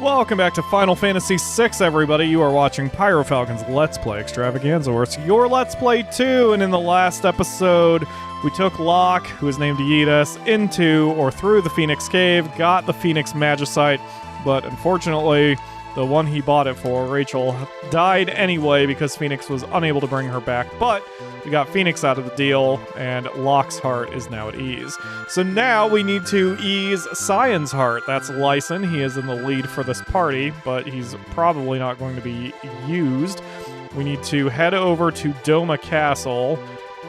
Welcome back to Final Fantasy VI, everybody. You are watching PyroFalkon's Let's Play Extravaganza, where it's your Let's Play too. And in the last episode, we took Locke, who is named Yeetus, into or through the Phoenix Cave, got the Phoenix Magicite, but unfortunately, the one he bought it for, Rachel, died anyway because Phoenix was unable to bring her back. But we got Phoenix out of the deal, and Locke's heart is now at ease. So now we need to ease Cyan's heart. That's Lyson. He is in the lead for this party, but he's probably not going to be used. We need to head over to Doma Castle,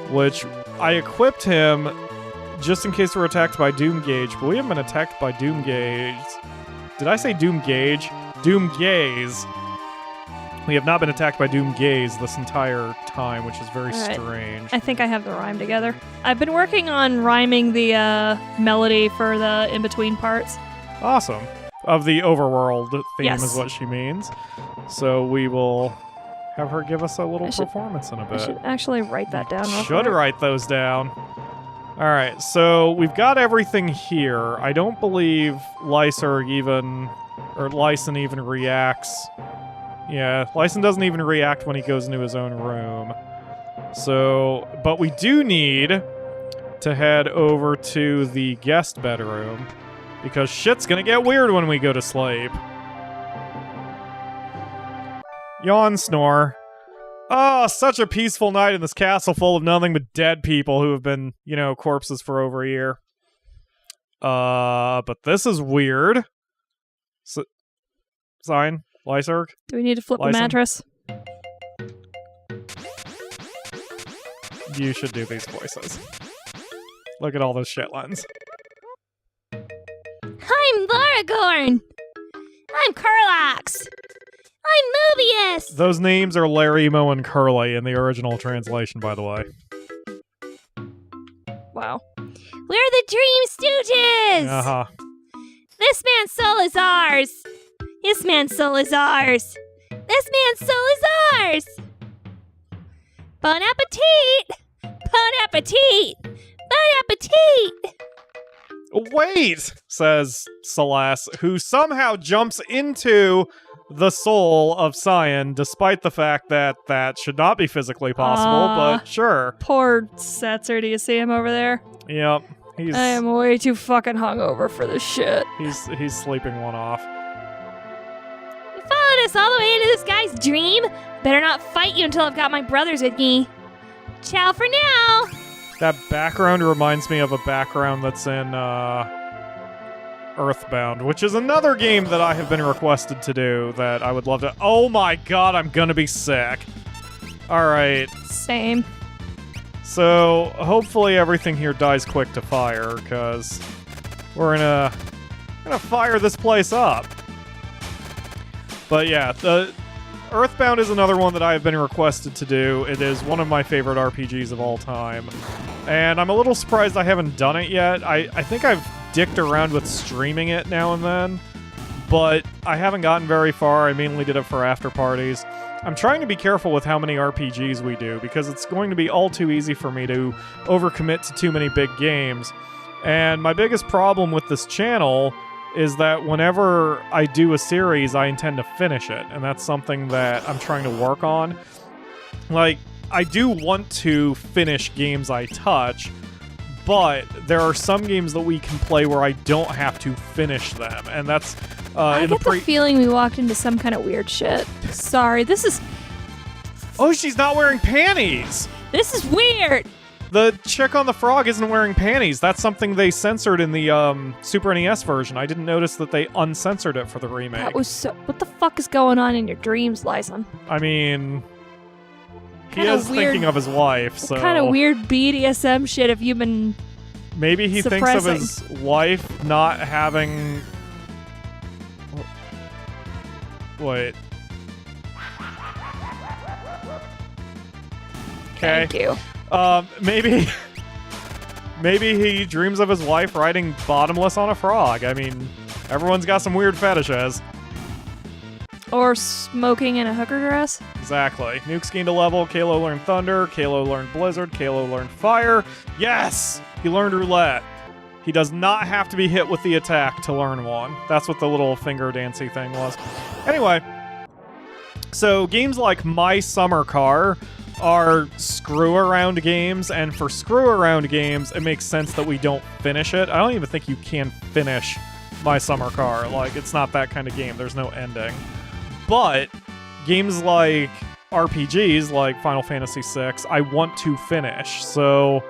which I equipped him just in case we're attacked by Doom Gauge, but we haven't been attacked by Doom Gauge. Did I say Doom Gauge? Doom Gaze. We have not been attacked by Doom Gaze this entire time, which is very strange. I think I have the rhyme together. I've been working on rhyming the melody for the in-between parts. Awesome. Of the overworld theme Yes. is what she means. So we will have her give us a little performance in a bit. I should actually write that down real Should quick. write those down. All right, so we've got everything here. I don't believe Lyson even reacts. Yeah, Lyson doesn't even react when he goes into his own room. So, but we do need to head over to the guest bedroom because shit's gonna get weird when we go to sleep. Yawn snore. Oh, such a peaceful night in this castle full of nothing but dead people who have been, corpses for over a year. But this is weird. Sign? Lyserg? Do we need to flip Lyson? the mattress? You should do these voices. Look at all those shitlins. I'm Laragorn. I'm Curlax. I'm Mobius. Those names are Larry, Mo, and Curly in the original translation, by the way. Wow. We're the Dream Stooges. Uh-huh. This man's soul is ours. This man's soul is ours. This man's soul is ours. Bon appetit. Bon appetit. Bon appetit. Wait, says Celeste, who somehow jumps into the soul of Cyan, despite the fact that that should not be physically possible, but sure. Poor Setzer. Do you see him over there? Yep. I am way too fucking hungover for this shit. He's sleeping one off. You followed us all the way into this guy's dream. Better not fight you until I've got my brothers with me. Ciao for now. That background reminds me of a background that's in Earthbound, which is another game that I have been requested to do that I would love to... Oh my god, I'm gonna be sick. Alright. Same. So, hopefully everything here dies quick to fire, because we're gonna fire this place up. But yeah, the Earthbound is another one that I have been requested to do. It is one of my favorite RPGs of all time. And I'm a little surprised I haven't done it yet. I think I've dicked around with streaming it now and then, but I haven't gotten very far. I mainly did it for after parties. I'm trying to be careful with how many RPGs we do, because it's going to be all too easy for me to overcommit to too many big games. And my biggest problem with this channel is that whenever I do a series, I intend to finish it, and that's something that I'm trying to work on. Like, I do want to finish games I touch, but there are some games that we can play where I don't have to finish them, and that's I get the feeling we walked into some kind of weird shit. Sorry, this is... Oh, she's not wearing panties! This is weird! The chick on the frog isn't wearing panties. That's something they censored in the Super NES version. I didn't notice that they uncensored it for the remake. That was so... What the fuck is going on in your dreams, Lyson? I mean... He Kinda is weird, thinking of his wife, so... What kind of weird BDSM shit have you been Maybe he suppressing? thinks of his wife not having... Wait. Okay. Thank you. Maybe he dreams of his wife riding bottomless on a frog. I mean, everyone's got some weird fetishes. Or smoking in a hooker dress? Exactly. Nuke's gained a level. Kalo learned Thunder. Kalo learned Blizzard. Kalo learned Fire. Yes! He learned Roulette. He does not have to be hit with the attack to learn one. That's what the little finger dancey thing was. Anyway, so games like My Summer Car are screw-around games, and for screw-around games, it makes sense that we don't finish it. I don't even think you can finish My Summer Car. Like, it's not that kind of game. There's no ending. But games like RPGs, like Final Fantasy VI, I want to finish. So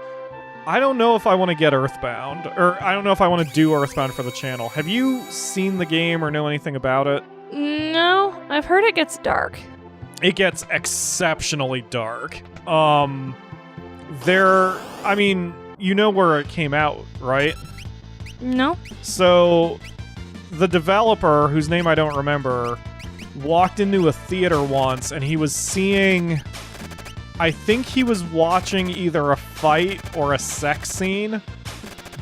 I don't know if I want to get Earthbound, or I don't know if I want to do Earthbound for the channel. Have you seen the game or know anything about it? No, I've heard it gets dark. It gets exceptionally dark. I mean, you know where it came out, right? No. So, the developer, whose name I don't remember, walked into a theater once, and he was seeing... I think he was watching either a fight or a sex scene,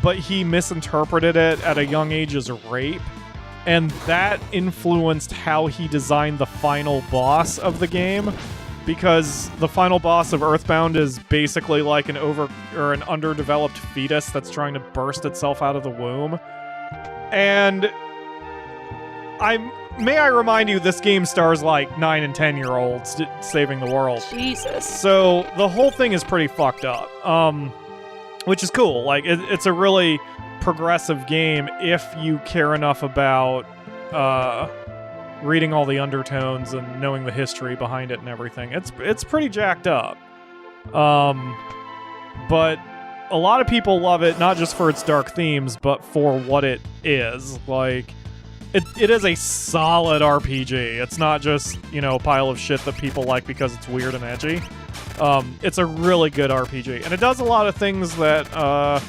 but he misinterpreted it at a young age as a rape. And that influenced how he designed the final boss of the game, because the final boss of Earthbound is basically like an underdeveloped fetus that's trying to burst itself out of the womb. And may I remind you, this game stars like 9 and 10-year-olds saving the world. Jesus. So the whole thing is pretty fucked up, which is cool. Like, it's a really progressive game if you care enough about reading all the undertones and knowing the history behind it and everything. It's pretty jacked up. But a lot of people love it, not just for its dark themes, but for what it is. Like, it is a solid RPG. It's not just, a pile of shit that people like because it's weird and edgy. It's a really good RPG. And it does a lot of things that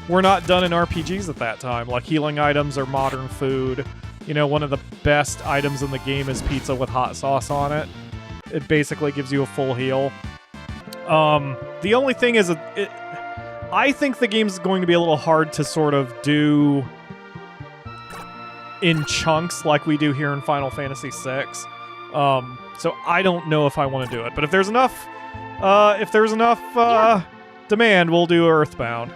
were not done in RPGs at that time, like healing items or modern food. One of the best items in the game is pizza with hot sauce on it. It basically gives you a full heal. The only thing is, I think the game's going to be a little hard to sort of do in chunks like we do here in Final Fantasy VI. So I don't know if I want to do it. But if there's enough, demand, we'll do Earthbound.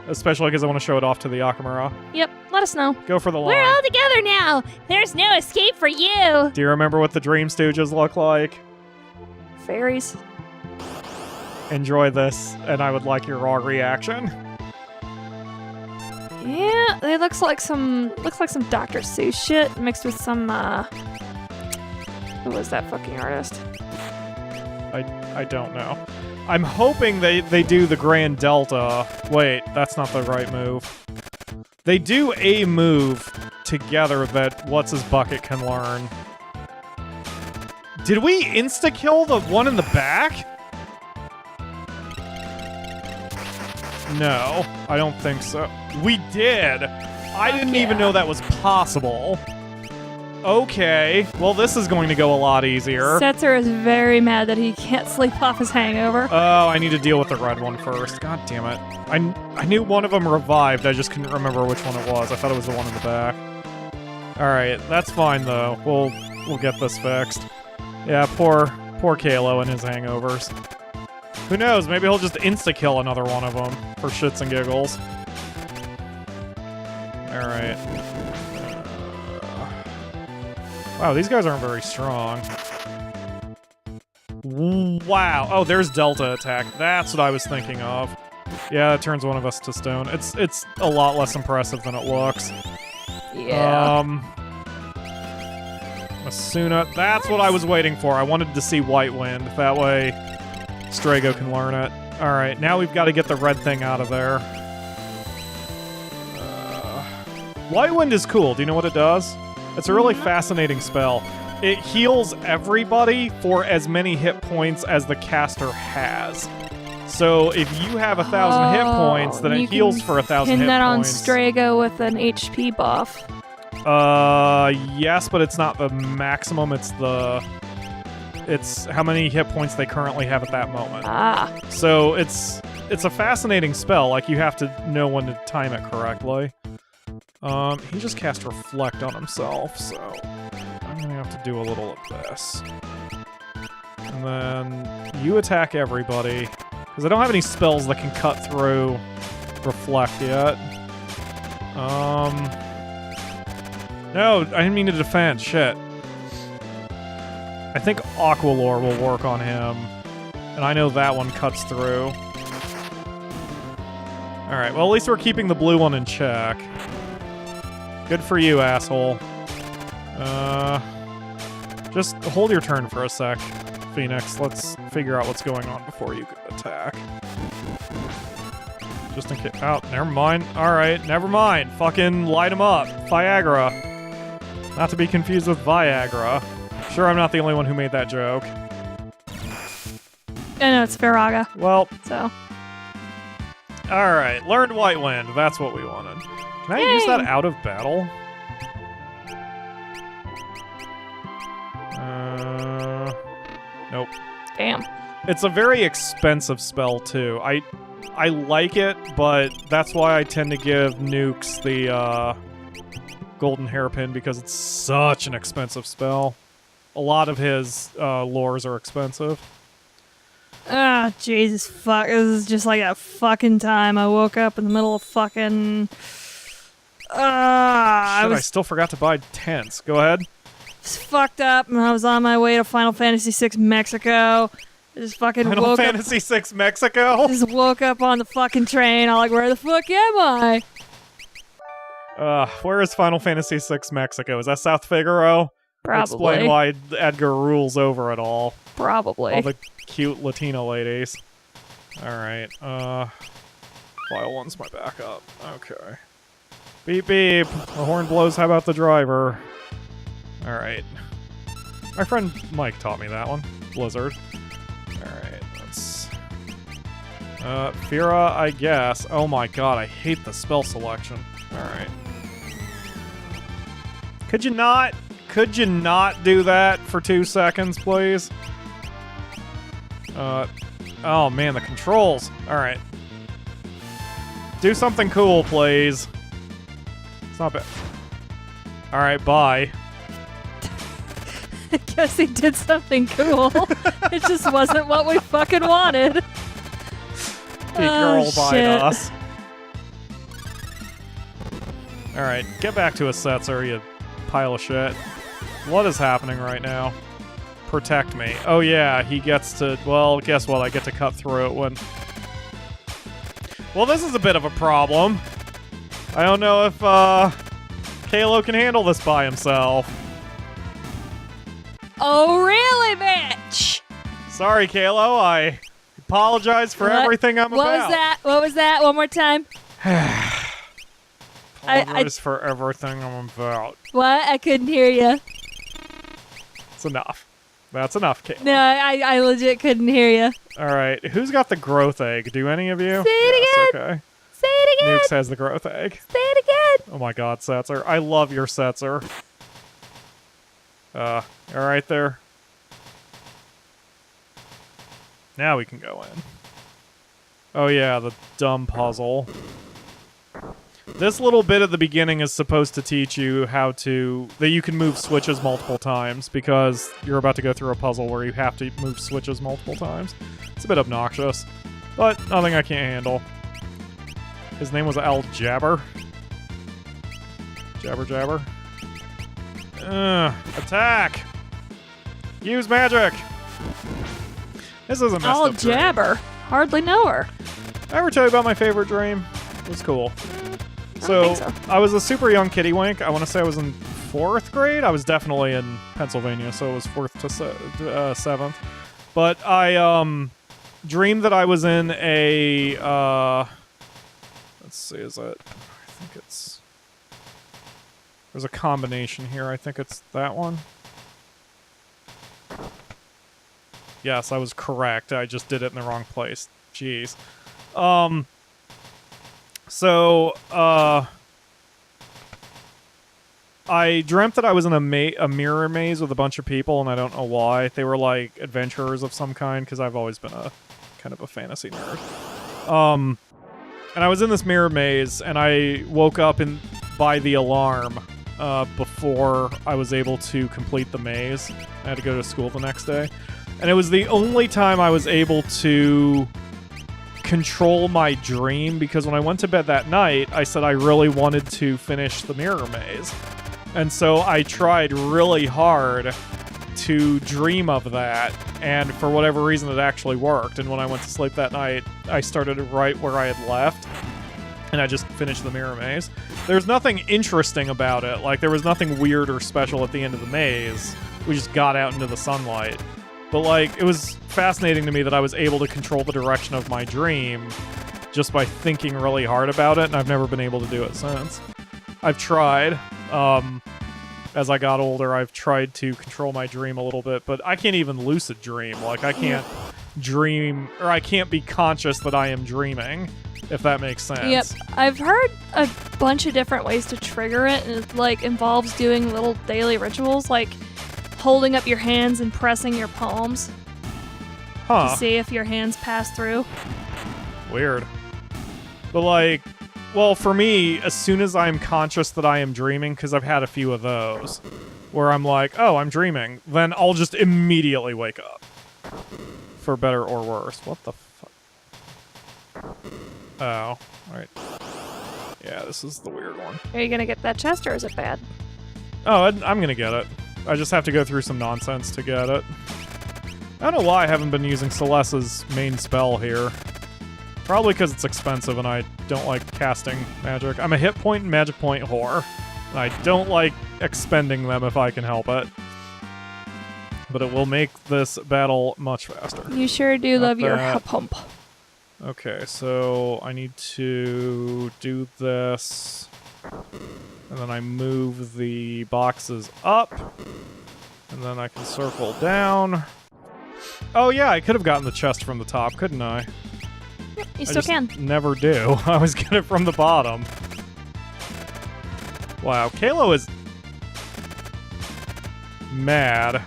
Especially because I want to show it off to the Akamura. Yep, let us know. Go for the line. We're all together now. There's no escape for you. Do you remember what the Dream Stooges look like? Fairies. Enjoy this, and I would like your raw reaction. Yeah, it looks like some Dr. Seuss shit mixed with some who was that fucking artist? I don't know. I'm hoping they do the Grand Delta. Wait, that's not the right move. They do a move together that What's-His-Bucket can learn. Did we insta-kill the one in the back? No, I don't think so. We did! I didn't even know that was possible. Okay, well this is going to go a lot easier. Setzer is very mad that he can't sleep off his hangover. Oh, I need to deal with the red one first. God damn it. I knew one of them revived, I just couldn't remember which one it was. I thought it was the one in the back. Alright, that's fine though. We'll get this fixed. Yeah, poor Kalo and his hangovers. Who knows, maybe he'll just insta-kill another one of them for shits and giggles. Alright. Wow, these guys aren't very strong. Wow. Oh, there's Delta attack. That's what I was thinking of. Yeah, it turns one of us to stone. It's a lot less impressive than it looks. Yeah. Asuna. That's what I was waiting for. I wanted to see White Wind. That way, Strago can learn it. Alright, now we've got to get the red thing out of there. White Wind is cool. Do you know what it does? It's a really fascinating spell. It heals everybody for as many hit points as the caster has. So if you have 1,000 hit points, then it heals for 1,000 hit points. Pin that on Strago with an HP buff. Yes, but it's not the maximum. It's how many hit points they currently have at that moment. Ah. So it's a fascinating spell. Like, you have to know when to time it correctly. He just cast Reflect on himself, so I'm gonna have to do a little of this. And then you attack everybody, because I don't have any spells that can cut through Reflect yet. No, I didn't mean to defend. Shit. I think Aqualore will work on him. And I know that one cuts through. Alright, well at least we're keeping the blue one in check. Good for you, asshole. Just hold your turn for a sec, Phoenix. Let's figure out what's going on before you attack. Just in case. Oh, never mind. Alright, never mind. Fucking light him up. Viagra. Not to be confused with Viagra. Sure, I'm not the only one who made that joke. I know it's Firaga. Well, So alright. Learned White Wind. That's what we wanted. Can I use that out of battle? Nope. damn. It's a very expensive spell, too. I like it, but that's why I tend to give Nukes the Golden Hairpin, because it's such an expensive spell. A lot of his lures are expensive. Ah, Jesus fuck. This is just like that fucking time I woke up in the middle of fucking... I still forgot to buy tents. Go ahead. was fucked up and I was on my way to Final Fantasy VI Mexico. I just fucking Final woke Fantasy VI Mexico? up. Just woke up on the fucking train. I'm like, where the fuck am I? Where is Final Fantasy VI Mexico? Is that South Figaro? Probably. Explain why Edgar rules over it all. Probably. All the cute Latino ladies. Alright, File 1's my backup. Okay. Beep beep. The horn blows, how about the driver? Alright. My friend Mike taught me that one. Blizzard. Alright, let's... Fira, I guess. Oh my god, I hate the spell selection. Alright. Could you not do that for 2 seconds, please? Oh man, the controls. Alright. Do something cool, please. It's not bad. Alright, bye. I guess he did something cool. It just wasn't what we fucking wanted. Big girl shit. bite us. Alright, get back to a Setzer, you pile of shit. What is happening right now? Protect me. Oh yeah, he gets to... Well, guess what? I get to cut through it when... Well, this is a bit of a problem. I don't know if, Kalo can handle this by himself. Oh, really, bitch? Sorry, Kalo. I apologize for everything I'm What about. was that? What was that? One more time. Apologize for everything I'm about. What? I couldn't hear you. It's enough. That's enough, Kalo. No, I legit couldn't hear you. Alright, who's got the growth egg? Do any of you? Say it Yes, again. okay. Say it again. Nukes has the growth egg. Say it again. Oh my god, Setzer. I love your Setzer. Alright there. Now we can go in. Oh yeah, the dumb puzzle. This little bit at the beginning is supposed to teach you how to... that you can move switches multiple times, because you're about to go through a puzzle where you have to move switches multiple times. It's a bit obnoxious, but nothing I can't handle. His name was Al Jabber. Jabber. Attack! Use magic! This is a messed All up dream. jabber. Hardly know her. Did I ever tell you about my favorite dream? It was cool. So, think so. I was a super young kiddywink. I want to say I was in 4th grade. I was definitely in Pennsylvania, so it was 4th to 7th. But I dreamed that I was in a... let's see, is it... I think it's... There's a combination here. I think it's that one. Yes, I was correct. I just did it in the wrong place. Jeez. So, I dreamt that I was in a mirror maze with a bunch of people, and I don't know why. They were like adventurers of some kind, because I've always been a kind of a fantasy nerd. And I was in this mirror maze, and I woke up by the alarm before I was able to complete the maze. I had to go to school the next day. And it was the only time I was able to control my dream because when I went to bed that night, I said I really wanted to finish the mirror maze. And so I tried really hard to dream of that, and for whatever reason it actually worked. And when I went to sleep that night, I started right where I had left, and I just finished the mirror maze. There's nothing interesting about it. Like, there was nothing weird or special at the end of the maze. We just got out into the sunlight. But, like, it was fascinating to me that I was able to control the direction of my dream just by thinking really hard about it, and I've never been able to do it since. I've tried. As I got older, I've tried to control my dream a little bit, but I can't even lucid dream. Like, I can't dream, or I can't be conscious that I am dreaming, if that makes sense. Yep. I've heard a bunch of different ways to trigger it, and it, like, involves doing little daily rituals, like holding up your hands and pressing your palms to see if your hands pass through. Weird. But, like, well, for me, as soon as I'm conscious that I am dreaming, because I've had a few of those, where I'm like, oh, I'm dreaming, then I'll just immediately wake up. For better or worse. What the fuck? Oh, right. Yeah, this is the weird one. Are you gonna get that chest, or is it bad? Oh, I'm gonna get it. I just have to go through some nonsense to get it. I don't know why I haven't been using Celeste's main spell here. Probably because it's expensive and I don't like casting magic. I'm a hit point and magic point whore, and I don't like expending them if I can help it. But it will make this battle much faster. You sure do love your pump. Okay, so I need to do this, and then I move the boxes up, and then I can circle down. Oh yeah, I could have gotten the chest from the top, couldn't I? You still can. Never do. I always get it from the bottom. Wow, Kalo is mad.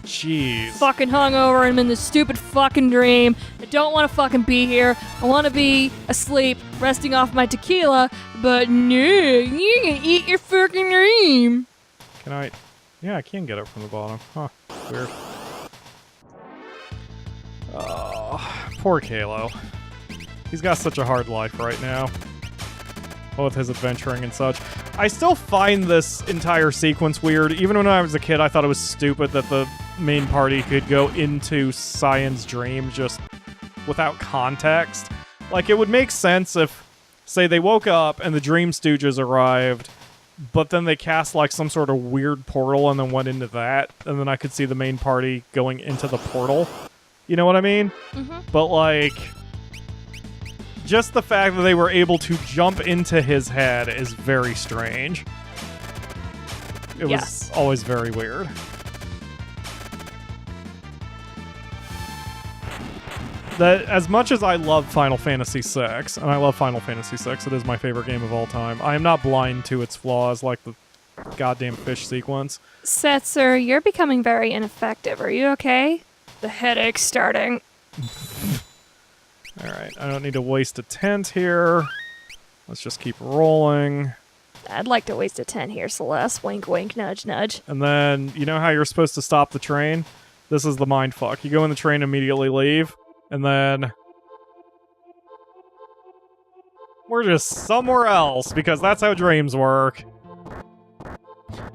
Jeez. Fucking hungover and I'm in this stupid fucking dream. I don't want to fucking be here. I want to be asleep, resting off my tequila, but no, you can eat your fucking dream. Can I? Yeah, I can get it from the bottom. Huh. Weird. Oh, poor Kalo. He's got such a hard life right now. With his adventuring and such. I still find this entire sequence weird. Even when I was a kid, I thought it was stupid that the main party could go into Cyan's dream just without context. Like, it would make sense if, say, they woke up and the Dream Stooges arrived, but then they cast, like, some sort of weird portal and then went into that, and then I could see the main party going into the portal. You know what I mean? Mm-hmm. But, like, just the fact that they were able to jump into his head is very strange. It was always very weird. That, as much as I love Final Fantasy VI, and I love Final Fantasy VI, it is my favorite game of all time, I am not blind to its flaws, like the goddamn fish sequence. Setzer, you're becoming very ineffective. Are you okay? The headache's starting. Alright, I don't need to waste a tent here. Let's just keep rolling. I'd like to waste a 10 here, Celeste. Wink, wink, nudge, nudge. And then, you know how you're supposed to stop the train? This is the mindfuck. You go in the train, immediately leave, and then we're just somewhere else, because that's how dreams work.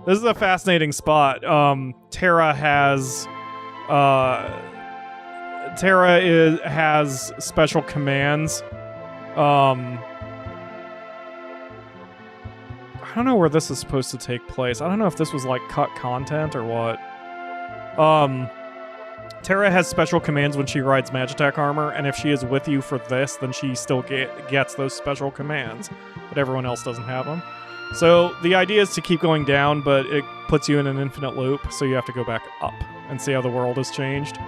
This is a fascinating spot. Terra has special commands. I don't know where this is supposed to take place. I don't know if this was like cut content or what. Terra has special commands when she rides Magitech armor, and if she is with you for this, then she still gets those special commands, but everyone else doesn't have them. So the idea is to keep going down, but it puts you in an infinite loop, so you have to go back up and see how the world has changed.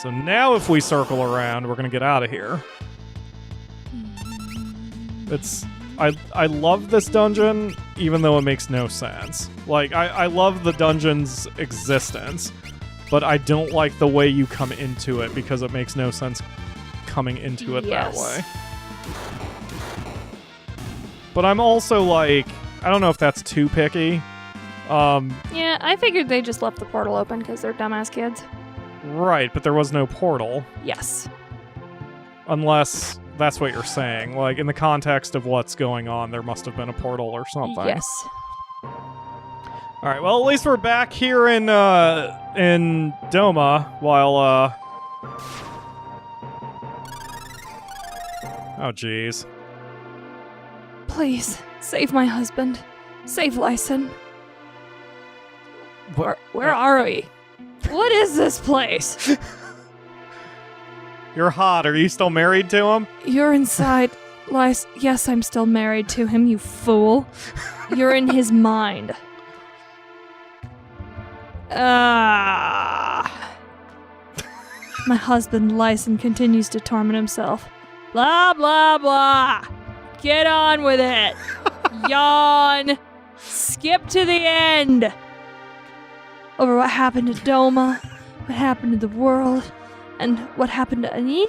So now if we circle around, we're going to get out of here. I love this dungeon, even though it makes no sense. Like, I love the dungeon's existence, but I don't like the way you come into it, because it makes no sense coming into it that way. But I'm also like, I don't know if that's too picky. Yeah, I figured they just left the portal open because they're dumbass kids. Right, but there was no portal. Yes. Unless that's what you're saying. Like, in the context of what's going on, there must have been a portal or something. Yes. Alright, well, at least we're back here in Doma, while, oh, jeez. Please, save my husband. Save Lyson. Where are we? What is this place? You're hot. Are you still married to him? You're inside, Lys. Yes, I'm still married to him, you fool. You're in his mind. My husband, Lyson, continues to torment himself. Blah, blah, blah. Get on with it. Yawn. Skip to the end. Over what happened to Doma, what happened to the world, and what happened to... You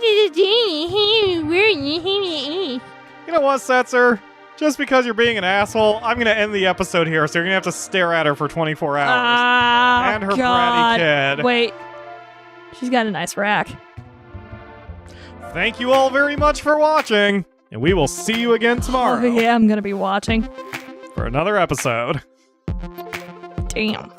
know what, Setzer? Just because you're being an asshole, I'm going to end the episode here, so you're going to have to stare at her for 24 hours. And her God. bratty kid. Wait. She's got a nice rack. Thank you all very much for watching, and we will see you again tomorrow. Oh, yeah, I'm going to be watching. For another episode. Damn.